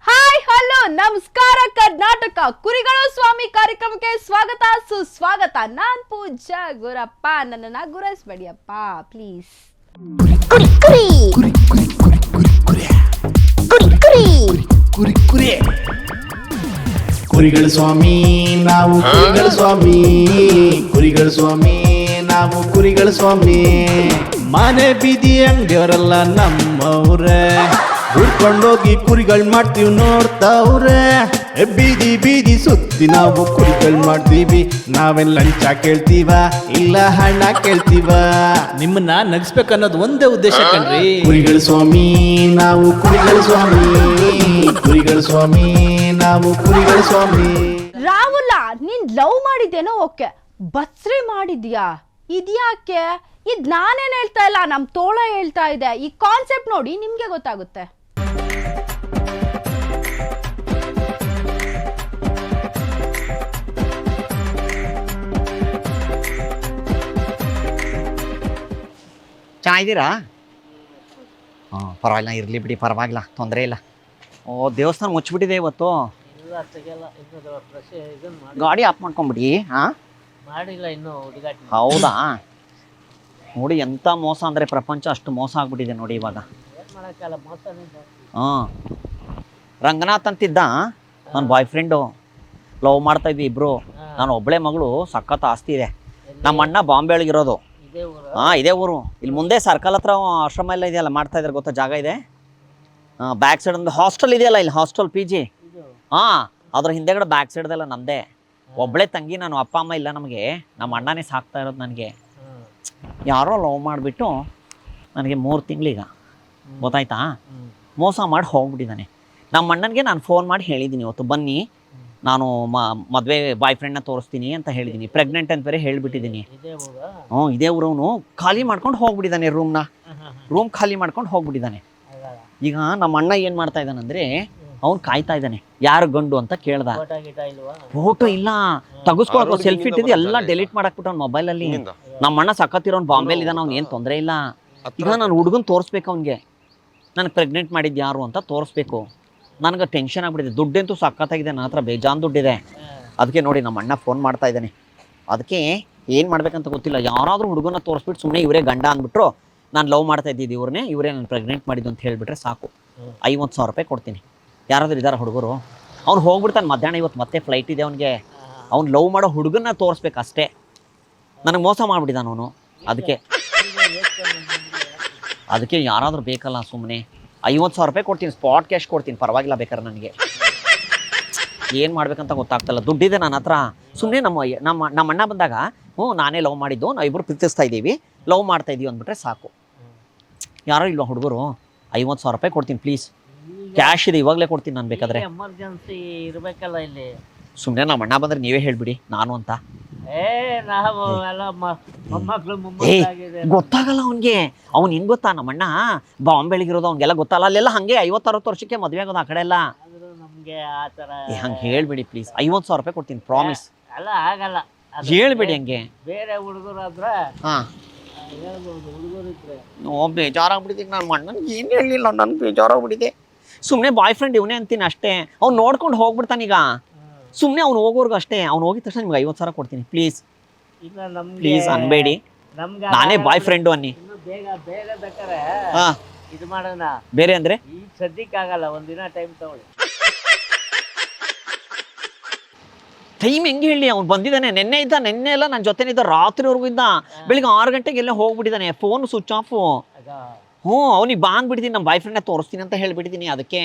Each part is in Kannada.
ಹಾಯ್ ಹಲೋ ನಮಸ್ಕಾರ ಕರ್ನಾಟಕ ಕುರಿಗಳು ಸ್ವಾಮಿ ಕಾರ್ಯಕ್ರಮಕ್ಕೆ ಸ್ವಾಗತ ಸುಸ್ವಾಗತ. ನಾನ್ ಪೂಜಾ ಗುರಪ್ಪ, ನನ್ನನ್ನ ಗುರೈಸ್ಬೇಡಿಯಪ್ಪ ಪ್ಲೀಸ್. ಕುರಿಗಳ ಸ್ವಾಮಿ ನಾವು ಕುರಿಗಳ ಸ್ವಾಮಿ, ಕುರಿಗಳ ಸ್ವಾಮಿ ನಾವು ಕುರಿಗಳ ಸ್ವಾಮಿ. ಮನೆ ಬೀದಿ ಅಂಗಡಿಯವರೆಲ್ಲ ನಮ್ಮವ್ರೆ, ಹುಡ್ಕೊಂಡೋಗಿ ಕುರಿಗಳು ಮಾಡ್ತೀವಿ ನೋಡ್ತಾವ್ರೆ. ಬೀದಿ ಬೀದಿ ಸುತ್ತಿ ನಾವು ಕುರಿಗಳು ಮಾಡ್ತೀವಿ. ನಾವೇನ್ ಲಂಚ ಕೇಳ್ತೀವ ಇಲ್ಲ ಹಣ ಕೇಳ್ತೀವ? ನಿಮ್ಮನ್ನ ನಗಿಸ್ಬೇಕನ್ನೋದು ಒಂದೇ ಉದ್ದೇಶ ಕಣ್ರಿ. ಕುರಿಗಳ ಸ್ವಾಮಿ ನಾವು ಕುರಿಗಳ ಸ್ವಾಮಿ, ಕುರಿಗಳ ಸ್ವಾಮಿ ನಾವು ಕುರಿಗಳ ಸ್ವಾಮಿ. ರಾಹುಲ, ನೀನ್ ಲವ್ ಮಾಡಿದ್ದೇನೋ ಓಕೆ, ಬತ್ಸ್ರಿ ಮಾಡಿದ್ಯಾ ಇದ್ಯಾಕೆ? ಇದ್ ನಾನೇನ್ ಹೇಳ್ತಾ ಇಲ್ಲ, ನಮ್ ತೋಳ ಹೇಳ್ತಾ ಇದೆ. ಈ ಕಾನ್ಸೆಪ್ಟ್ ನೋಡಿ ನಿಮ್ಗೆ ಗೊತ್ತಾಗುತ್ತೆ. ಚೆನ್ನಾಗಿದ್ದೀರಾ? ಪರವಾಗಿಲ್ಲ, ಇರಲಿ ಬಿಡಿ, ಪರವಾಗಿಲ್ಲ, ತೊಂದರೆ ಇಲ್ಲ. ಓ, ದೇವಸ್ಥಾನ ಮುಚ್ಚಿಬಿಟ್ಟಿದೆ ಇವತ್ತು. ಗಾಡಿ ಆಫ್ ಮಾಡ್ಕೊಂಬಿಡಿ. ಹಾಂ, ಮಾಡಿಲ್ಲ ಇನ್ನು. ಹೌದಾ? ನೋಡಿ ಎಂಥ ಮೋಸ ಅಂದರೆ ಪ್ರಪಂಚ ಅಷ್ಟು ಮೋಸ ಆಗ್ಬಿಟ್ಟಿದೆ ನೋಡಿ ಇವಾಗ. ಹಾಂ, ರಂಗನಾಥ್ ಅಂತಿದ್ದ ನನ್ನ ಬಾಯ್ ಫ್ರೆಂಡು. ಲವ್ ಮಾಡ್ತಾ ಇದ್ವಿ ಇಬ್ರು. ನಾನು ಒಬ್ಬಳೆ ಮಗಳು, ಸಖತ್ ಆಸ್ತಿ ಇದೆ. ನಮ್ಮ ಅಣ್ಣ ಬಾಂಬೆ ಒಳಗಿರೋದು. ಹಾಂ, ಇದೇ ಊರು. ಇಲ್ಲಿ ಮುಂದೆ ಸರ್ಕಲ್ ಹತ್ರ ಆಶ್ರಮ ಎಲ್ಲ ಇದೆಯಲ್ಲ, ಮಾಡ್ತಾ ಇದ್ದಾರೆ ಗೊತ್ತಾ, ಜಾಗ ಇದೆ. ಬ್ಯಾಕ್ ಸೈಡ್ ಒಂದು ಹಾಸ್ಟೆಲ್ ಇದೆಯಲ್ಲ, ಇಲ್ಲಿ ಹಾಸ್ಟೆಲ್ ಪಿ ಜಿ. ಹಾಂ, ಅದ್ರ ಹಿಂದೆಗಡೆ ಬ್ಯಾಕ್ ಸೈಡ್ದೆಲ್ಲ ನಮ್ಮದೇ. ಒಬ್ಬಳೆ ತಂಗಿ ನಾನು, ಅಪ್ಪ ಅಮ್ಮ ಇಲ್ಲ ನಮಗೆ. ನಮ್ಮ ಅಣ್ಣನೇ ಸಾಕ್ತಾ ಇರೋದು ನನಗೆ. ಯಾರೋ ಲವ್ ಮಾಡಿಬಿಟ್ಟು ನನಗೆ 3 ತಿಂಗಳೀಗ, ಗೊತ್ತಾಯ್ತಾ? ಮೋಸ ಮಾಡಿ ಹೋಗ್ಬಿಟ್ಟಿದ್ದಾನೆ. ನಮ್ಮ ಅಣ್ಣನಿಗೆ ನಾನು ಫೋನ್ ಮಾಡಿ ಹೇಳಿದ್ದೀನಿ ಇವತ್ತು, ಬನ್ನಿ ನಾನು ಮದುವೆ ಬಾಯ್ ಫ್ರೆಂಡ್ನ ತೋರಿಸ್ತೀನಿ ಅಂತ ಹೇಳಿದ್ದೀನಿ. ಪ್ರೆಗ್ನೆಂಟ್ ಅಂತ ಬೇರೆ ಹೇಳಿಬಿಟ್ಟಿದ್ದೀನಿ. ಹ್ಞೂ, ಇದೇ ಊರವನು. ಖಾಲಿ ಮಾಡ್ಕೊಂಡು ಹೋಗ್ಬಿಟ್ಟಿದ್ದಾನೆ ರೂಮ್ ಖಾಲಿ ಮಾಡ್ಕೊಂಡು ಹೋಗ್ಬಿಟ್ಟಿದ್ದಾನೆ. ಈಗ ನಮ್ಮ ಅಣ್ಣ ಏನು ಮಾಡ್ತಾ ಇದ್ದಾನಂದರೆ, ಅವ್ನು ಕಾಯ್ತಾ ಇದ್ದಾನೆ ಯಾರು ಗಂಡು ಅಂತ ಕೇಳ್ದ. ಫೋಟೋ ಇಲ್ಲ, ತೆಗೆಸ್ಕೊಳಕ್ಕೆ ಸೆಲ್ಫಿ ಇಟ್ಟಿದ್ದು ಎಲ್ಲ ಡೆಲೀಟ್ ಮಾಡಾಕ್ಬಿಟ್ಟು ಅವ್ನ ಮೊಬೈಲಲ್ಲಿ. ನಮ್ಮ ಅಣ್ಣ ಸಖತ್ತಿರೋನು ಬಾಂಬೆಲಿ ಇದ್ದಾನೆ, ಅವ್ನು ಏನು ತೊಂದರೆ ಇಲ್ಲ. ಈಗ ನಾನು ಹುಡುಗನ ತೋರಿಸ್ಬೇಕು ಅವ್ನಿಗೆ, ನನಗೆ ಪ್ರೆಗ್ನೆಂಟ್ ಮಾಡಿದ್ದು ಯಾರು ಅಂತ ತೋರಿಸ್ಬೇಕು. ನನಗೆ ಟೆನ್ಷನ್ ಆಗ್ಬಿಟ್ಟಿದೆ. ದುಡ್ಡಂತೂ ಸಖತ್ತಾಗಿದೆ, ನನ್ನ ಹತ್ರ ಬೇಜಾನ್ ದುಡ್ಡಿದೆ. ಅದಕ್ಕೆ ನೋಡಿ ನಮ್ಮ ಅಣ್ಣ ಫೋನ್ ಮಾಡ್ತಾ ಇದ್ದಾನೆ. ಅದಕ್ಕೆ ಏನು ಮಾಡ್ಬೇಕಂತ ಗೊತ್ತಿಲ್ಲ. ಯಾರಾದರೂ ಹುಡುಗನ ತೋರಿಸ್ಬಿಟ್ಟು ಸುಮ್ಮನೆ ಇವರೇ ಗಂಡ ಅಂದ್ಬಿಟ್ರು, ನಾನು ಲವ್ ಮಾಡ್ತಾ ಇದ್ದಿದ್ದು ಇವ್ರನ್ನೇ, ಇವರೇ ನಾನು ಪ್ರೆಗ್ನೆಂಟ್ ಮಾಡಿದ್ದು ಅಂತ ಹೇಳಿಬಿಟ್ರೆ ಸಾಕು. 50,000 ರೂಪಾಯಿ ಕೊಡ್ತೀನಿ. ಯಾರಾದ್ರೂ ಇದ್ದಾರೆ ಹುಡುಗರು? ಅವ್ನು ಹೋಗ್ಬಿಡ್ತಾನೆ ಮಧ್ಯಾಹ್ನ. ಇವತ್ತು ಮತ್ತೆ ಫ್ಲೈಟ್ ಇದೆ ಅವನಿಗೆ. ಅವ್ನು ಲವ್ ಮಾಡೋ ಹುಡುಗನ್ನ ತೋರಿಸ್ಬೇಕು ಅಷ್ಟೇ. ನನಗೆ ಮೋಸ ಮಾಡಿಬಿಟ್ಟಿದ್ದಾನೆ ಅವನು. ಅದಕ್ಕೆ ಯಾರಾದರೂ ಬೇಕಲ್ಲ ಸುಮ್ಮನೆ. 50,000 ರೂಪಾಯಿ ಕೊಡ್ತೀನಿ, ಸ್ಪಾಟ್ ಕ್ಯಾಶ್ ಕೊಡ್ತೀನಿ, ಪರವಾಗಿಲ್ಲ ಬೇಕಾದ್ರೆ. ನನಗೆ ಏನು ಮಾಡ್ಬೇಕಂತ ಗೊತ್ತಾಗ್ತಲ್ಲ, ದುಡ್ಡಿದೆ ನನ್ನ ಹತ್ರ. ಸುಮ್ಮನೆ ನಮ್ಮ ಅಣ್ಣ ಬಂದಾಗ, ನಾನೇ ಲವ್ ಮಾಡಿದ್ದು, ನಾವಿಬ್ಬರು ಪ್ರೀತಿಸ್ತಾ ಇದ್ದೀವಿ, ಲವ್ ಮಾಡ್ತಾ ಇದ್ದೀವಿ ಅಂದ್ಬಿಟ್ರೆ ಸಾಕು. ಯಾರೋ ಇಲ್ವಾ ಹುಡುಗರು? 50,000 ರೂಪಾಯಿ ಕೊಡ್ತೀನಿ ಪ್ಲೀಸ್. ಕ್ಯಾಶ್ ಇದೆ, ಇವಾಗಲೇ ಕೊಡ್ತೀನಿ ನಾನು ಬೇಕಾದ್ರೆ. ಎಮರ್ಜೆನ್ಸಿ ಇರಬೇಕಲ್ಲ ಇಲ್ಲಿ. ಸುಮ್ಮನೆ ನಮ್ಮ ಅಣ್ಣ ಬಂದರೆ ನೀವೇ ಹೇಳ್ಬಿಡಿ ನಾನು ಅಂತ. ಗೊತ್ತಾಗಲ್ಲ ಅವನಿಗೆ. ಅವ್ನು ಹೆಂಗೆ ಗೊತ್ತಾ, ನಮ್ಮ ಅಣ್ಣ ಬಾಂಬೆಳಿಗಿರೋದು, ಅವ್ನಿಗೆಲ್ಲ ಗೊತ್ತಲ್ಲ. ಅಲ್ಲೆಲ್ಲ ಹಾಗೆ 50-60 ವರ್ಷಕ್ಕೆ ಮದುವೆ ಆಗೋದು ಆ ಕಡೆ ಎಲ್ಲ. ನಮ್ಗೆ ಆ ಥರ ಹಂಗೆ ಹೇಳ್ಬಿಡಿ ಪ್ಲೀಸ್. 50,000 ರೂಪಾಯಿ ಕೊಡ್ತೀನಿ, ಪ್ರಾಮಿಸ್. ಅಲ್ಲ, ಆಗಲ್ಲ. ಹೇಳ್ಬಿಡಿ ಹಂಗೆ. ಬೇರೆ ಹುಡುಗರಾದ್ರೆ ಹಾಂ, ಹೇಳ್ಬೋದು, ಹುಡುಗರಿದ್ರೆ. ಬೇಜಾರಾಗ್ಬಿಟ್ಟಿದೆ. ನಾನು ಅಣ್ಣನಿಗೆ ಏನು ಹೇಳಲಿಲ್ಲ, ನನ್ಗೆ ಬೇಜಾರಾಗ್ಬಿಟ್ಟಿದೆ. ಸುಮ್ಮನೆ ಬಾಯ್ ಫ್ರೆಂಡ್ ಇವನೇ ಅಂತೀನಿ ಅಷ್ಟೇ. ಅವ್ನು ನೋಡ್ಕೊಂಡು ಹೋಗ್ಬಿಡ್ತಾನೀಗ. ಸುಮ್ಮನೆ ಅವ್ನು ಹೋಗೋರ್ಗು ಅಷ್ಟೇ. ಅವ್ನು ಹೋಗಿದ ತಕ್ಷಣ ನಿಮ್ಗೆ 50,000 ಕೊಡ್ತೀನಿ ಪ್ಲೀಸ್. ಇಲ್ಲ, ನಮ್ಗೆ ಪ್ಲೀಸ್ ಅನ್ಬೇಡಿ, ನಾನೇ ಬಾಯ್ ಫ್ರೆಂಡು ಅನ್ನಿ. ಇನ್ನು ಬೇಗ ಬೇಕಾರೆ ಹಾಂ, ಇದು ಮಾಡೋಣ. ಬೇರೆ ಅಂದರೆ ಈಗ ಸದ್ಯಕ್ಕೆ ಆಗಲ್ಲ, ಒಂದಿನ ಟೈಮ್ ತಗೊಳ್ಳಿ. ಟೈಮ್ ಹೆಂಗೆ ಹೇಳಿ? ಅವ್ನು ಬಂದಿದ್ದಾನೆ, ನೆನ್ನೆ ಎಲ್ಲ ನನ್ನ ಜೊತೆನಿದ್ದ, ರಾತ್ರಿವರೆಗೂ ಇದ್ದ. ಬೆಳಿಗ್ಗೆ 6 ಗಂಟೆಗೆ ಎಲ್ಲ ಹೋಗ್ಬಿಟ್ಟಿದ್ದಾನೆ, ಫೋನ್ ಸ್ವಿಚ್ ಆಫು. ಹ್ಞೂ, ಅವ್ನಿಗೆ ಬಾ ಅಂದ್ಬಿಟ್ಟಿದ್ದೀನಿ, ನಮ್ಮ ಬಾಯ್ ಫ್ರೆಂಡ್ನ ತೋರಿಸ್ತೀನಿ ಅಂತ ಹೇಳ್ಬಿಟ್ಟಿದ್ದೀನಿ. ಅದಕ್ಕೆ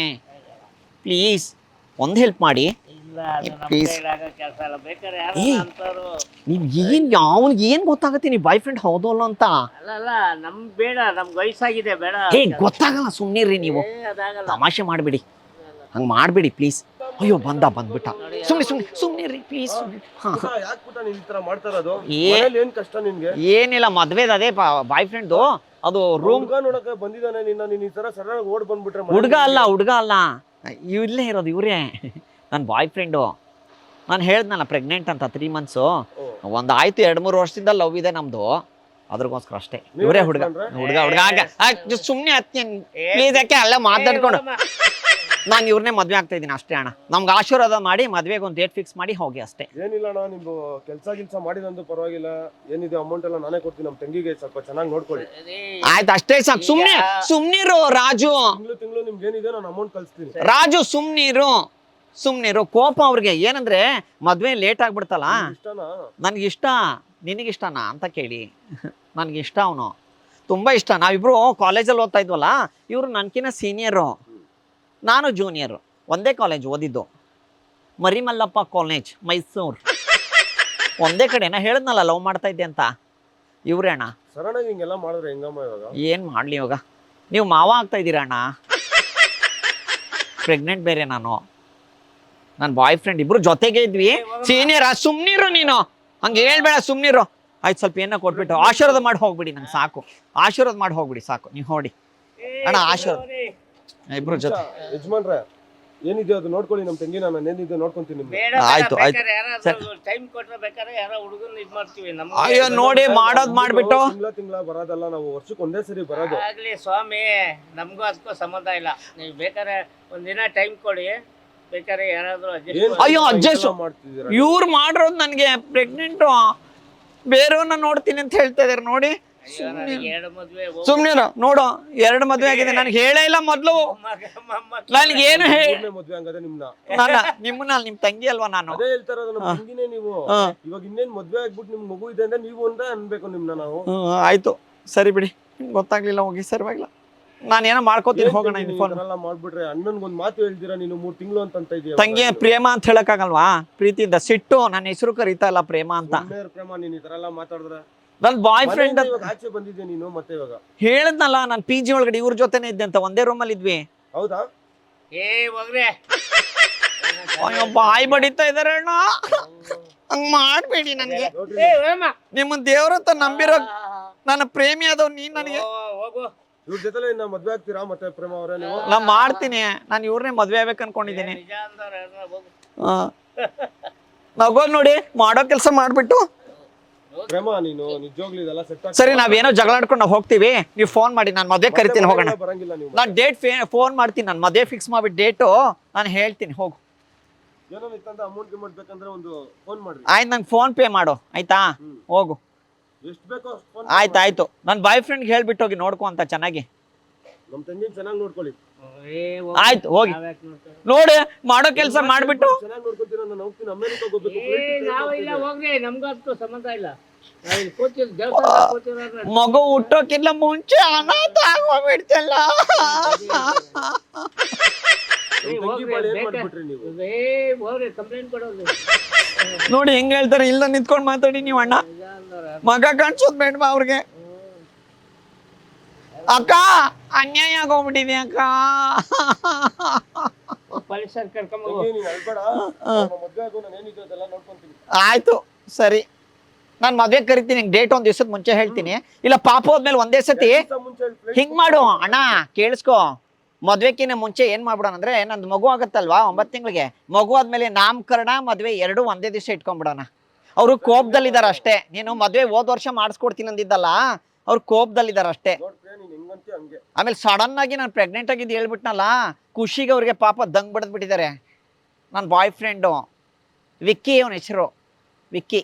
ಪ್ಲೀಸ್ ಒಂದು ಹೆಲ್ಪ್ ಮಾಡಿ ಪ್ಲೀಸ್. ಅವ್ನಿಗೆ ಏನು ಗೊತ್ತಾಗುತ್ತೆ ನೀವು ಬಾಯ್ ಫ್ರೆಂಡ್ ಹೌದು ಅಲ್ಲ ಅಂತ? ಅಲ್ಲ, ನಮ್ಗೆ ಬೇಡ, ನಮ್ಗೆ ವಯಸ್ಸಾಗಿದೆ, ಬೇಡ. ಗೊತ್ತಾಗಲ್ಲ, ಸುಮ್ಮನಿರ್ರಿ ನೀವು, ತಮಾಷೆ ಮಾಡಿಬಿಡಿ. ಹಂಗೆ ಮಾಡಿಬಿಡಿ ಪ್ಲೀಸ್. ಅಯ್ಯೋ ಬಂದ್ಬಿಟ್ಟ. ಸುಮ್ಮನೆ ರೀ ಪ್ಲೀಸ್. ಏನಿಲ್ಲ, ಮದ್ವೆದ ಅದೇ ಬಾಯ್ ಫ್ರೆಂಡ್ದು. ಅದು ರೂಮ್ ಹುಡುಗ ಅಲ್ಲ, ಇಲ್ಲೇ ಇರೋದು ಇವರೇ ನನ್ನ ಬಾಯ್ ಫ್ರೆಂಡು. ನಾನು ಹೇಳ್ದನಲ್ಲ ಪ್ರೆಗ್ನೆಂಟ್ ಅಂತ 3 ಮಂತ್ಸು. ಒಂದು ಆಯಿತು, 2-3 ವರ್ಷದಿಂದ ಲವ್ ಇದೆ ನಮ್ಮದು. ಅದ್ರಗೋಸ್ಕರ ಅಷ್ಟೇ. ಇವರೇ ಹುಡುಗ ಸುಮ್ಮನೆ ಪ್ಲೀಸ್ ಯಾಕೆ ಅಲ್ಲ ಮಾತಾಡ್ಕೊಂಡು ನಾನು ಇವ್ರನ್ನೇ ಮದ್ವೆ ಆಗ್ತಾ ಇದ್ದೀನಿ ಅಷ್ಟೇ ಅಣ್ಣ. ನಮ್ಗೆ ಆಶೀರ್ವಾದ ಮಾಡಿ ಮದ್ವೆಗೆ ಒಂದು ಡೇಟ್ ಫಿಕ್ಸ್ ಮಾಡಿ ಹೋಗಿ ಅಷ್ಟೇ. ಏನಿಲ್ಲ ಅಣ್ಣ, ನಿಮ್ದು ಕೆಲಸ ಮಾಡಿದಂದು ಪರವಾಗಿಲ್ಲ, ಏನಿದೆ ಅಮೌಂಟ್ ಎಲ್ಲ ನಾನೇ ಕೊಡ್ತೀನಿ. ನಮ್ಮ ತಂಗಿಗೆ ಸ್ವಲ್ಪ ಚೆನ್ನಾಗಿ ನೋಡ್ಕೊಳ್ಳಿ. ಆಯ್ತು ಅಷ್ಟೇ ಸಾಕು. ಸುಮ್ನಿರು ರಾಜು. ತಿಂಗಳು ನಿಮ್ಗೆ ಏನಿದೆ ನಾನು ಅಮೌಂಟ್ ಕಳಿಸ್ತೀನಿ. ರಾಜು ಸುಮ್ನಿರು ಕೋಪ ಅವ್ರಿಗೆ. ಏನಂದ್ರೆ ಮದ್ವೆ ಲೇಟ್ ಆಗ್ಬಿಡ್ತಲ್ಲ. ನನ್ಗಿಷ್ಟ, ನಿನಗಿಷ್ಟನಾ ಅಂತ ಕೇಳಿ. ನನ್ಗಿಷ್ಟ, ಅವನು ತುಂಬಾ ಇಷ್ಟ. ನಾವಿಬ್ರು ಕಾಲೇಜಲ್ಲಿ ಓದ್ತಾ ಇದ್ವಲ್ಲ, ಇವರು ನನ್ಕಿನ್ನ ಸೀನಿಯರು, ನಾನು ಜೂನಿಯರು. ಒಂದೇ ಕಾಲೇಜ್ ಓದಿದ್ದು, ಮರಿಮಲ್ಲಪ್ಪ ಕಾಲೇಜ್, ಮೈಸೂರು. ಒಂದೇ ಕಡೆ. ನಾ ಹೇಳಿದ್ನಲ್ಲ ಲವ್ ಮಾಡ್ತಾ ಇದ್ದೆ ಅಂತ. ಇವ್ರೇ ಅಣ್ಣ. ಸಡನ್ ಆಗಿ ಹಿಂಗೆಲ್ಲ ಮಾಡಿದ್ರೆ ಹೆಂಗಮ್ಮ ಇವಾಗ? ಏನ್ ಮಾಡ್ಲಿ ಇವಾಗ? ನೀವು ಮಾವ ಆಗ್ತಾ ಇದ್ದೀರಾ ಅಣ್ಣ. ಪ್ರೆಗ್ನೆಂಟ್ ಬೇರೆ ನಾನು. ನನ್ನ ಬಾಯ್ ಫ್ರೆಂಡ್ ಇಬ್ರು ಜೊತೆಗೆ ಇದ್ವಿ. ಸೀನಿಯರ್. ಸುಮ್ನಿರು ನೀನು, ಹಂಗೆ ಹೇಳ್ಬೇಡ, ಸುಮ್ನಿರು. ಆಯ್ತು, ಸ್ವಲ್ಪ ಏನೋ ಕೊಟ್ಬಿಟ್ಟು ಆಶೀರ್ವಾದ ಮಾಡಿ ಹೋಗ್ಬಿಡಿ. ನಂಗೆ ಸಾಕು, ಆಶೀರ್ವಾದ ಮಾಡಿ ಹೋಗ್ಬಿಡಿ ಸಾಕು. ನೀವು ನೋಡಿ ಅಣ್ಣ, ಆಶೀರ್ವಾದ. ಇಬ್ರು ಜೊತೆ. ಯಜಮಾನ್ರೆ ಏನಿದೆ ಅದು ನೋಡ್ಕೊಳ್ಳಿ. ನಮ್ಮ ತಂಗಿ ನಾನು ಏನಿದೆ ನೋಡ್ಕೊಂತೀನಿ. ಆಯ್ತು ಟೈಮ್ ಕೊಟ್ರೆ ಬೇಕಾದ್ರೆ ಯಾರೋ ಹುಡುಗನ್ ಇದ್ ಮಾಡ್ತೀವಿ. ಅಯ್ಯೋ ನೋಡಿ, ಮಾಡೋದ್ ಮಾಡ್ಬಿಟ್ಟು ತಿಂಗಳ ಬರೋದಲ್ಲ, ನಾವು ವರ್ಷಕ್ಕೆ ಒಂದೇ ಸರಿ ಬರೋದು. ಆಗ್ಲಿ ಸ್ವಾಮಿ, ನಮ್ಗೂ ಅದಕ್ಕೂ ಸಂಬಂಧ ಇಲ್ಲ. ನೀವು ಬೇಕಾದ್ರೆ ಒಂದಿನ ಟೈಮ್ ಕೊಡಿ, ಬೇಕಾದ್ರೆ ಯಾರಾದ್ರೂ ಅಯ್ಯೋ ಅಡ್ಜಸ್ಟ್ ಮಾಡ್ತಿದ್ದೀರಾ? ಇವ್ರು ಮಾಡಿರೋದು ನನಗೆ ಪ್ರೆಗ್ನೆಂಟು, ಬೇರೆಯವ್ರನ್ನ ನೋಡ್ತೀನಿ ಅಂತ ಹೇಳ್ತಾ ಇದಾರೆ ನೋಡಿ. ಸುಮ್ನೆ ನೋಡು, 2 ಮದ್ವೆ ಆಗಿದೆ. ನನ್ಗೆ ಹೇಳೇ ಇಲ್ಲ ಮೊದ್ಲು. ನನ್ಗೇನು ಮದ್ವೆ ಹಂಗಾದ್ರೆ ನಿಮ್ಮನ್ನ ನಿಮ್ ತಂಗಿ ಅಲ್ವಾ ನಾನು? ಅದೇ ಹೇಳ್ತಾ ಇರೋದು, ನಮ್ಮ ತಂಗಿನೇ ನೀವು. ಇವಾಗ ಇನ್ನೇನ್ ಮದ್ವೆ ಆಗ್ಬಿಟ್ಟು ನಿಮ್ ಮಗು ಇದೆ ಅಂದ್ರೆ ನೀವು ಒಂದೇ ಅನ್ಬೇಕು ನಿಮ್ನ ನಾವು. ಆಯ್ತು ಸರಿ ಬಿಡಿ, ನಿಮ್ಗೆ ಗೊತ್ತಾಗ್ಲಿಲ್ಲ, ಹೋಗಿ ಸರಿವಾಗಿಲ್ಲ. ನಾನೇನೋ ಮಾಡ್ಕೋತೀನಿ, ಹೋಗೋಣ. ಮಾಡ್ಬಿಟ್ರೆ ಅಣ್ಣನ್ಗೊಂದ್ ಮಾತು ಹೇಳ್ತೀರಾ ನೀವು? 3 ತಿಂಗಳು ಅಂತ ಇದೀಯ. ತಂಗಿ ಪ್ರೇಮ ಅಂತ ಹೇಳಕ್ಕಾಗಲ್ವಾ? ಪ್ರೀತಿಯಿಂದ ಸಿಟ್ಟು. ನನ್ನ ಹೆಸರು ಕರೀತಾ ಇಲ್ಲ ಪ್ರೇಮ ಅಂತ. ಪ್ರೇಮ ನೀನ್ ಈ ತರ ಎಲ್ಲ ಮಾತಾಡಿದ್ರೆ ನನ್ ಬಾಯ್ ಫ್ರೆಂಡ್ ಆಚೆ ಬಂದಿದ್ದೆ ನೀನು. ಮತ್ತೆ ಇವಾಗ ಹೇಳದ್ನಲ್ಲ, ನಾನು PG ಒಳಗಡೆ ಇವ್ರ ಜೊತೆನೆ ಇದ್ದೆ ಅಂತ. ಒಂದೇ ರೂಮಲ್ಲಿ ಇದ್ವಿ. ಹೌದಾ? ಅಯ್ಯೋ ಬಾಯ್ ಬಡಿತಾ ಇದಾರೆ ಅಣ್ಣ, ಹಂಗ್ ಮಾಡ್ಬೇಡಿ. ನನ್ಗೆ ನಿಮ್ಮ ದೇವ್ರಂತ ನಂಬಿರೋ ನನ್ನ ಪ್ರೇಮಿ ಆದವ್ ನೀನ್. ನನಗೆ ಇವ್ರ ಜೊತೆ ಮದ್ವೆ ಆಗ್ತೀರಾ ಮತ್ತೆ ಪ್ರೇಮ ಅವರೇ ನೀವು? ನಾ ಮಾಡ್ತೀನಿ. ನಾನು ಇವ್ರನ್ನೇ ಮದ್ವೆ ಆಗ್ಬೇಕು ಅನ್ಕೊಂಡಿದ್ದೀನಿ. ನಗೋದ್ ನೋಡಿ, ಮಾಡೋ ಕೆಲಸ ಮಾಡ್ಬಿಟ್ಟು. ಪ್ರೇಮ ನೀನು ನಿಜವಾಗ್ಲೂ ಇದೆಲ್ಲ ಸೆಟ್ ಆಗಿ ಸರಿ, ನಾವೇನೋ ಜಗಳ ಆಡ್ಕೊಂಡು ನಾವು ಹೋಗ್ತೀವಿ. ನೀವು ಫೋನ್ ಮಾಡಿ, ನಾನು ಮದ್ವೆ ಕರಿತೀನಿ, ಹೋಗೋಣ. ಬರಂಗಿಲ್ಲ ನೀವು. ನಾನು ಡೇಟ್ ಫೋನ್ ಮಾಡ್ತೀನಿ. ನಾನು ಮದ್ವೆ ಫಿಕ್ಸ್ ಮಾಡ್ಬಿಟ್ಟು ಡೇಟು ನಾನು ಹೇಳ್ತೀನಿ. ಹೋಗು. ಏನೋ ಇತ್ತಂತ ಅಮೌಂಟ್ ಗಿಮೌಂಟ್ ಬೇಕಂದ್ರೆ ಒಂದು ಫೋನ್ ಮಾಡ್ರಿ. ಆಯ್ತು, ನಂಗೆ ಫೋನ್ ಪೇ ಮಾಡು ಆಯ್ತಾ? ಹೋಗು. ಎಷ್ಟು ಬೇಕೋ ಫೋನ್. ಆಯ್ತು. ನನ್ನ ಬಾಯ್ ಫ್ರೆಂಡ್ಗೆ ಹೇಳ್ಬಿಟ್ಟು ಹೋಗಿ ನೋಡ್ಕೊ ಅಂತ ಚೆನ್ನಾಗಿ. ನಮ್ಮ ತಂಗಿನ ಚೆನ್ನಾಗಿ ನೋಡ್ಕೊಳ್ಳಿ. ಆಯ್ತು, ಹೋಗಿ ನೋಡಿ, ಮಾಡೋ ಕೆಲಸ ಮಾಡ್ಬಿಟ್ಟು. ಚೆನ್ನಾಗಿ ನೋಡ್ಕೊತೀರ. ನಾನು ಹೋಗ್ತೀನಿ, ಅಮೆರಿಕಾಗೆ ಹೋಗ್ಬೇಕು. ನಾವಿಲ್ಲ, ಹೋಗ್ರಿ, ನಮ್ಗೂ ಅದಕ್ಕೂ ಸಂಬಂಧ ಇಲ್ಲ. ಮಗು ಹುಟ್ಟೋಕ್ಕಿಂತ ಮುಂಚೆ ಅನಾಥ ಆಗೋಗ್ಬಿಡ್ತಲ್ಲ. ನೋಡಿ ಹೆಂಗ್ ಹೇಳ್ತಾರೆ. ಇಲ್ಲ ನಿಂತ್ಕೊಂಡ್ ಮಾತಾಡಿ ನೀವು. ಅಣ್ಣ ಮಗ ಕಾಣಿಸೋದ್ ಬೇಡ್ವಾ ಅವ್ರಿಗೆ? ಅಕ್ಕ ಅನ್ಯಾಯ ಆಗೋಗ್ಬಿಟ್ಟಿದೆ ಅಕ್ಕ. ಆಯ್ತು ಸರಿ, ನಾನು ಮದ್ವೆ ಕರಿತೀನಿ. ಡೇಟ್ ಒಂದ್ ದಿವಸದ ಮುಂಚೆ ಹೇಳ್ತೀನಿ. ಇಲ್ಲ ಪಾಪ ಹೋದ್ಮೇಲೆ ಒಂದೇ ಸತಿ ಹಿಂಗ್ ಮಾಡು ಅಣ್ಣ, ಕೇಳಿಸ್ಕೊ. ಮದ್ವೆಕಿನ್ನ ಮುಂಚೆ ಏನ್ ಮಾಡ್ಬಿಡೋಣ ಅಂದ್ರೆ, ನಂದು ಮಗು ಆಗತ್ತಲ್ವಾ 9 ತಿಂಗಳಿಗೆ. ಮಗು ಆದ್ಮೇಲೆ ನಾಮಕರಣ ಮದ್ವೆ 2 ಒಂದೇ ದಿವಸ ಇಟ್ಕೊಂಡ್ಬಿಡೋಣ. ಅವರು ಕೋಪದಲ್ಲಿದ್ದಾರೆ ಅಷ್ಟೇ. ನೀನು ಮದ್ವೆ ಹೋದ್ ವರ್ಷ ಮಾಡಿಸ್ಕೊಡ್ತೀನಿ ಅಂದಿದ್ದಲ್ಲ, ಅವ್ರು ಕೋಪದಲ್ಲಿದ್ದಾರೆ ಅಷ್ಟೇ. ಆಮೇಲೆ ಸಡನ್ ಆಗಿ ನಾನು ಪ್ರೆಗ್ನೆಂಟ್ ಆಗಿದ್ದು ಹೇಳ್ಬಿಟ್ನಲ್ಲ, ಖುಷಿಗೆ ಅವ್ರಿಗೆ ಪಾಪ ದಂಗ್ ಬಿಡ್ಬಿಟ್ಟಿದ್ದಾರೆ. ನನ್ನ ಬಾಯ್ ಫ್ರೆಂಡು ವಿಕ್ಕಿ, ಅವನ ಹೆಸರು ವಿಕ್ಕಿ.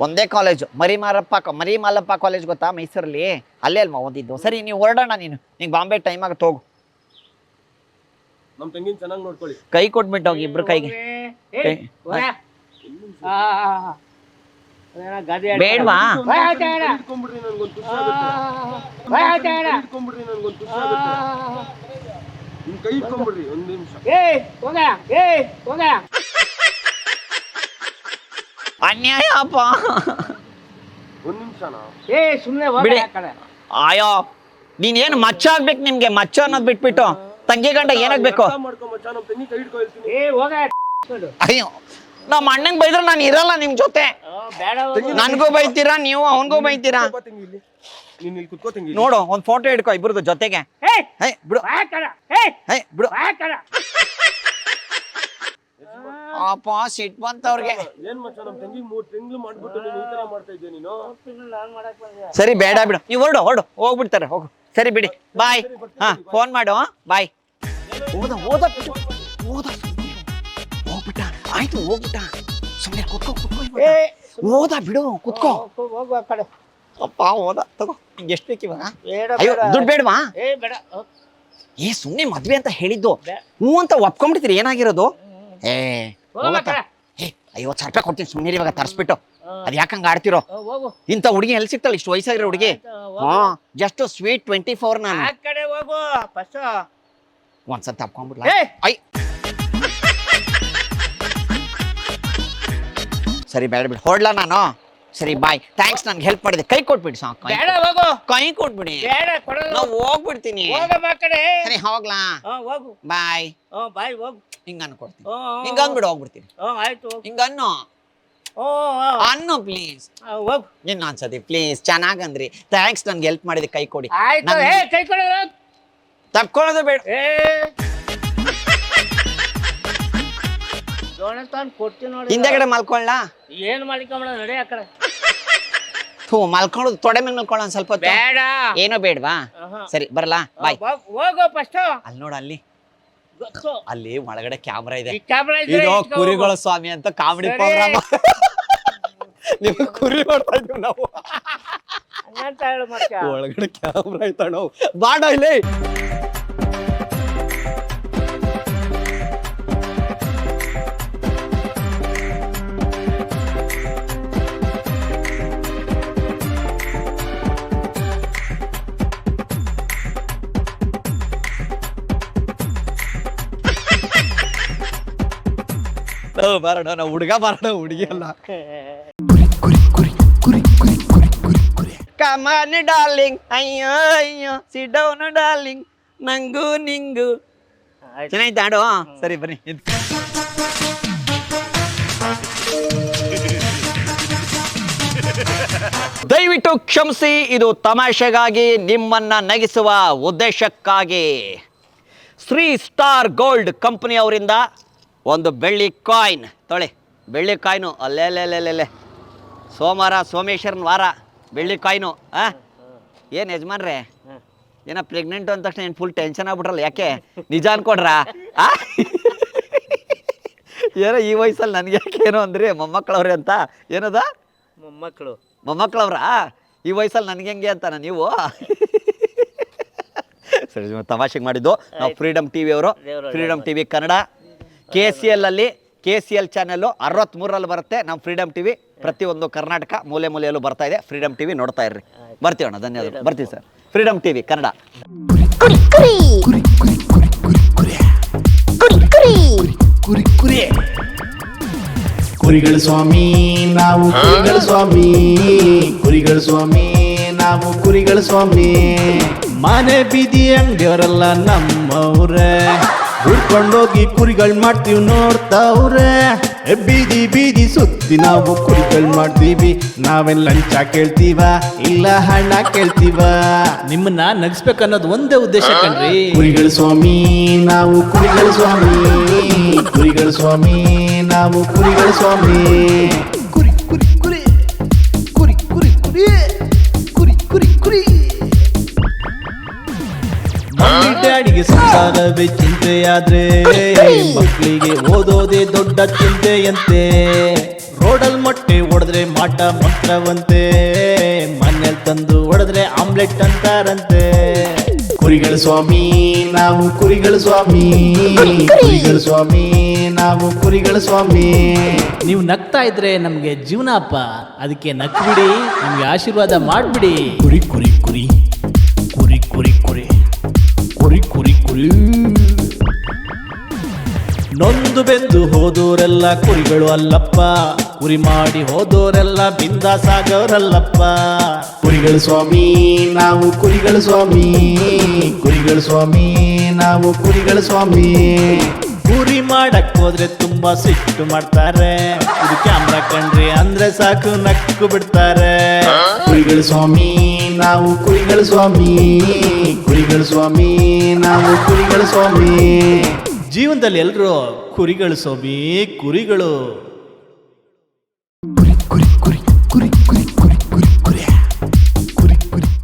ಒಂದೇ ಕಾಲೇಜು, ಮರಿಮಲ್ಲಪ್ಪ ಕಾಲೇಜ್ ಗೊತ್ತಾ ಮೈಸೂರಲ್ಲಿ? ಅಲ್ಲೇ ಅಲ್ವಾ ಓದಿದ್ದು. ಸರಿ, ನೀವು ಹೊರಡೋಣ. ನಿಂಗೆ ಬಾಂಬೆ ಟೈಮ್ ಆಗತ್ತೆ, ಹೋಗು. ನಮ್ಮ ತಂಗಿನ ಚೆನ್ನಾಗಿ ನೋಡ್ಕೊಳ್ಳಿ. ಕೈ ಕೊಟ್ಬಿಟ್ಟು ಹೋಗಿ, ಇಬ್ರು ಕೈಗೆ. ಬೇಡ್ವಾ? ಕೈ ಇಟ್ಕೊಂಡ್ಬಿಡ್ರಿ ಒಂದ್ ನಿಮಿಷ. ಅನ್ಯಾಯ ಅಪ್ಪ. ಒಂದ್ ನಿಮಿಷನಾ? ಬಿಡಿ. ಆಯೋ, ನೀನೇನು ಮಚ್ಚ ಆಗ್ಬೇಕು. ನಿಮ್ಗೆ ಮಚ್ಚ ಅನ್ನೋದು ಬಿಟ್ಬಿಟ್ಟು ತಂಗಿ ಗಂಡ ಏನಾಗ್ಬೇಕು? ಅಯ್ಯೋ, ನಮ್ಮ ಅಣ್ಣಂಗ್ ಬೈದ್ರೆ ನಾನು ಇರಲ್ಲ ನಿಮ್ ಜೊತೆ. ನನ್ಗೂ ಬೈತೀರಾ, ನೀವು ಅವನ್ಗೂ ಬೈತೀರಾ. ನೋಡು, ಒಂದ್ ಫೋಟೋ ಹಿಡ್ಕೊ ಇಬ್ರದ್ದು ಜೊತೆಗೆ. ಬಿಡು. ಅಪ್ಪ ಸಿಟ್ ಬಂತ ಅವ್ರಿಗೆ. ಏನ್ ಮಚ್ಚ ನಮ್ ತಂಗಿ 3 ತಿಂಗಳು ಮಾಡ್ಬಿಟ್ಟು ನೀನು ಈ ತರ ಮಾಡ್ತಾ ಇದ್ದೆ ನೀನು. ನಾನು ಮಾಡಕ್ ಬಂದೆ. ಸರಿ ಬೇಡ ಬಿಡು, ನೀವು ಹೊರಡು ಹೋಗ್ಬಿಡ್ತಾರೆ, ಹೋಗು. ಸರಿ ಬಿಡಿ, ಬಾಯ್. ಹಾ ಫೋನ್ ಮಾಡು, ಬಾಯ್. ಹೋದ ಹೋಗ್ಬಿಟ್ಟ, ಆಯ್ತು ಹೋಗ್ಬಿಟ್ಟ. ಸುಮ್ಮನೆ ಕುತ್ಕೋ ಹೋದ ಬಿಡು, ಕುತ್ಕೋ. ಹೋಗು ಆ ಕಡೆ. ಅಪ್ಪ ಹೋದ, ತಗೋ. ನಿಂಗೆ ಎಷ್ಟು ಬೇಕಿವ? ಬೇಡ ಅಯ್ಯೋ ಬೇಡ. ದುಡ್ಡು ಬೇಡವಾ? ಬೇಡ. ಸುಮ್ಮನೆ ಮದ್ವೆ ಅಂತ ಹೇಳಿದ್ದು, ಹ್ಞೂ ಅಂತ ಒಪ್ಕೊಂಡ್ಬಿಡ್ತೀರಿ. ಏನಾಗಿರೋದು? ಹೋಗಕ್ಕ. 50,000 ರೂಪಾಯಿ ಕೊಡ್ತೀನಿ, ಸುಮ್ಮನೆ ಇವಾಗ ತರಿಸ್ಬಿಟ್ಟು. ಅದ್ ಯಾಕಂಗ ಆಡ್ತಿರೋ? ಹೋಗು. ಇಂಥ ಹುಡುಗಿ ಎಲ್ಲಿ ಸಿಗ್ತಾಳೆ, ಇಷ್ಟು ವಯಸ್ಸಾಗಿರೋ ಹುಡುಗಿ? ಹಾ, ಜಸ್ಟ್ ಸ್ವೀಟ್ 24 ನಾನು. ಆ ಕಡೆ ಹೋಗು ಫಸ್ಟ್. ಒಂದ್ಸಲ ತಪ್ಕೊಂಡ್ಬಿಡ್ಲ? ಐ ಸರಿ ಬೇಡ ಬಿಡು, ಹೊಡ್ಲಾ ನಾನು. ಸರಿ ಬಾಯ್, ಥ್ಯಾಂಕ್ಸ್, ನನ್ಗೆ ಹೆಲ್ಪ್ ಮಾಡಿದೆ. ಕೈ ಕೊಟ್ಬಿಡಿ ಸಾಕು. ಬೇಡ ಹೋಗು. ಕೈ ಕೊಟ್ಬಿಡಿ, ಬೇಡ ಕೊಡು. ನಾವು ಹೋಗ್ಬಿಡ್ತೀನಿ. ಹೋಗಮ್ಮ ಆ ಕಡೆ. ಸರಿ ಹೋಗ್ಲಾ? ಹೋಗು. ಬಾಯ್. ಬಾಯ್ ಹೋಗು. ಹಿಂಗ ಅನ್ಕೊಡ್ತೀನಿ, ಹ್ಮ್ ಹಿಂಗ ಅಂದ್ಬಿಡು, ಹೋಗ್ಬಿಡ್ತೀನಿ. ಆಯ್ತು ಹೋಗು. ಹಿಂಗ ಅನ್ನು ಅನ್ನು ಪ್ಲೀಸ್. ಹೋಗು. ಇನ್ನೊಂದ್ಸತಿ ಪ್ಲೀಸ್. ಚೆನ್ನಾಗಂದ್ರಿ, ಥ್ಯಾಂಕ್ಸ್, ನನ್ಗೆ ಹೆಲ್ಪ್ ಮಾಡಿದೆ. ಕೈ ಕೊಡಿ. ಆಯ್ತು. ಕೈ ಕೊಡು. ತಪ್ಕೊಳ್ಳೋದು ಬೇಡ. ಜೋಣಸ್ತಾನ್ ಕೊಡ್ತೀನಿ ನೋಡಿ. ಹಿಂದೆಗಡೆ ಮಲ್ಕೊಳ್ಳ? ಏನ್ ಮಾಡಿಕೊಂಡ ನಡಿ ಆ ಕಡೆ. ಮಲ್ಕೊಳ್ಳೋದು ತೊಡೆ ಮೇಲೆ ಮಲ್ಕೊಳ್ಳ ಒಂದ್ ಸ್ವಲ್ಪ ಹೊತ್ತು? ಬೇಡ. ಏನೋ ಬೇಡವಾ? ಸರಿ ಬರಲಾ? ಬಾಯ್. ಹೋಗು ಫಸ್ಟ್. ಅಲ್ಲಿ ನೋಡ, ಅಲ್ಲಿ ಒಳಗಡೆ ಕ್ಯಾಮ್ರಾ ಇದೆ. ಕ್ಯಾಮ್ರಾ ಇದು ಕುರಿಗಳ ಸ್ವಾಮಿ ಅಂತ ಕಾಮಿಡಿ ಪ್ರೋಗ್ರಾಮ್. ನೀವು ಕುರಿ ನೋಡ್ತಾ ಇದ್ದೀವಿ ನಾವು. ಹಂಗಂತ ಹೇಳು ಮತ್ತೆ. ಒಳಗಡೆ ಕ್ಯಾಮ್ರಾ ಐತ ನಾವು. ಬಾಡ ಇಲ್ಲಿ. ಬಾರೋಣ, ನಾವು ಹುಡುಗ ಬಾರೋಣ, ಹುಡುಗಿ ಅಲ್ಲ. ಕಮಾನ್ ಡಾರ್ಲಿಂಗ್, ಅಯ್ಯೋ ಅಯ್ಯೋ, ಸಿಟ್ ಡೌನ್ ಡಾರ್ಲಿಂಗ್, ನಂಗೂ ನಿಂಗು. ಚೆನ್ನಾಯ್ತು ಆಡು. ಸರಿ ಬನ್ನಿ. ದಯವಿಟ್ಟು ಕ್ಷಮಿಸಿ, ಇದು ತಮಾಷೆಗಾಗಿ, ನಿಮ್ಮನ್ನ ನಗಿಸುವ ಉದ್ದೇಶಕ್ಕಾಗಿ ಶ್ರೀ ಸ್ಟಾರ್ ಗೋಲ್ಡ್ ಕಂಪನಿ ಅವರಿಂದ ಒಂದು ಬೆಳ್ಳಿ ಕಾಯಿನ್ ತೊಳೆ. ಬೆಳ್ಳಿ ಕಾಯಿನು ಅಲ್ಲೆಲ್ಲೆಲ್ಲೆಲ್ಲೆ, ಸೋಮವಾರ ಸೋಮೇಶ್ವರನ ವಾರ, ಬೆಳ್ಳಿ ಕಾಯಿನು. ಏನು ಯಜಮಾನ್ರೆ, ಏನೋ ಪ್ರೆಗ್ನೆಂಟು ಅಂದ ತಕ್ಷಣ ಏನು ಫುಲ್ ಟೆನ್ಷನ್ ಆಗ್ಬಿಟ್ರಲ್ಲ, ಯಾಕೆ? ನಿಜ ಅನ್ಕೊಡ್ರಾ? ಏನೋ ಈ ವಯಸ್ಸಲ್ಲಿ ನನಗೆ ಯಾಕೆ ಏನೋ ಅಂದ್ರಿ ಮೊಮ್ಮಕ್ಕಳವ್ರೆ ಅಂತ? ಏನದ ಮೊಮ್ಮಕ್ಕಳವ್ರ? ಈ ವಯಸ್ಸಲ್ಲಿ ನನಗೆ ಹೆಂಗೆ ಅಂತಾನ ನೀವು? ಸರಿ, ತಮಾಷೆಗೆ ಮಾಡಿದ್ದು. ನಾವು ಫ್ರೀಡಮ್ ಟಿವಿ ಅವರು, ಫ್ರೀಡಮ್ ಟಿವಿ ಕನ್ನಡ, KCL ಅಲ್ಲಿ, KCL ಚಾನೆಲ್ಲು 63ರಲ್ಲಿ ಬರುತ್ತೆ. ನಮ್ಮ ಫ್ರೀಡಮ್ ಟಿವಿ ಪ್ರತಿಯೊಂದು ಕರ್ನಾಟಕ ಮೂಲೆ ಮೂಲೆಯಲ್ಲೂ ಬರ್ತಾ ಇದೆ. ಫ್ರೀಡಮ್ ಟಿವಿ ನೋಡ್ತಾ ಇರ್ರಿ. ಬರ್ತೀವಣ್ಣ, ಧನ್ಯವಾದ. ಬರ್ತೀವಿ ಸರ್. Freedom TV Kannada. ಕುರಿಗಳ ಸ್ವಾಮಿ ನಾವು, ಕುರಿಗಳ ಸ್ವಾಮಿ, ಕುರಿಗಳ ಸ್ವಾಮಿ ನಾವು, ಕುರಿಗಳ ಸ್ವಾಮಿ. ಮನೆ ಬೀದಿ ಅಂಗಡಿಯವರೆಲ್ಲ ನಮ್ಮವ್ರೆ, ಹುಡ್ಕೊಂಡೋಗಿ ಕುರಿಗಳು ಮಾಡ್ತೀವಿ ನೋಡ್ತಾವ್ರೆ. ಬೀದಿ ಬೀದಿ ಸುತ್ತಿ ನಾವು ಕುರಿಗಳು ಮಾಡ್ತೀವಿ. ನಾವೇನ್ ಲಂಚ ಕೇಳ್ತೀವ, ಇಲ್ಲ ಹಣ ಕೇಳ್ತೀವ? ನಿಮ್ಮನ್ನ ನಗಿಸ್ಬೇಕನ್ನೋದು ಒಂದೇ ಉದ್ದೇಶ ಕಣ್ರಿ. ಕುರಿಗಳ ಸ್ವಾಮಿ ನಾವು, ಕುರಿಗಳ ಸ್ವಾಮಿ, ಕುರಿಗಳ ಸ್ವಾಮಿ ನಾವು, ಕುರಿಗಳ ಸ್ವಾಮಿ. ಕುರಿ ಕುರಿ ಕುರಿ ಕುರಿ ಕುರಿ ಕುರಿ ಕುರಿ ಕುರಿ ಕುರಿ. ಮಮ್ಮಿ ಡ್ಯಾಡಿಗೆ ಸಂಸಾರವೇ ಚಿಂತೆಯಾದ್ರೆ, ಮಕ್ಕಳಿಗೆ ಓದೋದೇ ದೊಡ್ಡ ಚಿಂತೆಯಂತೆ. ರೋಡಲ್ ಮೊಟ್ಟೆ ಹೊಡೆದ್ರೆ ಮಾಟ ಮಂತ್ರವಂತೆ, ಮನೇಲಿ ತಂದು ಹೊಡೆದ್ರೆ ಆಮ್ಲೆಟ್ ಅಂತಾರಂತೆ. ಕುರಿಗಳ ಸ್ವಾಮಿ ನಾವು, ಕುರಿಗಳ ಸ್ವಾಮಿ, ಕುರಿಗಳ ಸ್ವಾಮಿ ನಾವು, ಕುರಿಗಳ ಸ್ವಾಮಿ. ನೀವು ನಗ್ತಾ ಇದ್ರೆ ನಮ್ಗೆ ಜೀವನ ಅಪ್ಪ, ಅದಕ್ಕೆ ನಕ್ಬಿಡಿ, ನಮ್ಗೆ ಆಶೀರ್ವಾದ ಮಾಡ್ಬಿಡಿ. ಕುರಿ ಕುರಿ ಕುರಿ ಕುರಿ ಕುರಿ ಕುರಿ ಕುರಿ ಕುರಿ ಕುರಿ. ನೊಂದು ಬೆಂದು ಹೋದೋರೆಲ್ಲ ಕುರಿಗಳು ಅಲ್ಲಪ್ಪ, ಕುರಿ ಮಾಡಿ ಹೋದೋರೆಲ್ಲ ಬಿಂದಾಸಾಗವ್ರಲ್ಲಪ್ಪ. ಕುರಿಗಳ ಸ್ವಾಮಿ ನಾವು, ಕುರಿಗಳ ಸ್ವಾಮಿ, ಕುರಿಗಳ ಸ್ವಾಮಿ ನಾವು, ಕುರಿಗಳ ಸ್ವಾಮಿ. ಕುರಿ ಮಾಡಕ್ ಹೋದ್ರೆ ತುಂಬಾ ಸಿಟ್ಟು ಮಾಡ್ತಾರೆ, ಇದು ಕ್ಯಾಮ್ರಾ ಕಂಡ್ರಿ ಅಂದ್ರೆ ಸಾಕು ನಕ್ಕು ಬಿಡ್ತಾರೆ. ಕುರಿಗಳ ಸ್ವಾಮಿ ನಾವು, ಕುರಿಗಳ ಸ್ವಾಮಿ, ಕುರಿಗಳ ಸ್ವಾಮಿ ನಾವು, ಕುರಿಗಳ ಸ್ವಾಮಿ. ಜೀವನದಲ್ಲಿ ಎಲ್ರು ಕುರಿಗಳು ಸ್ವಾಮಿ ಕುರಿಗಳು.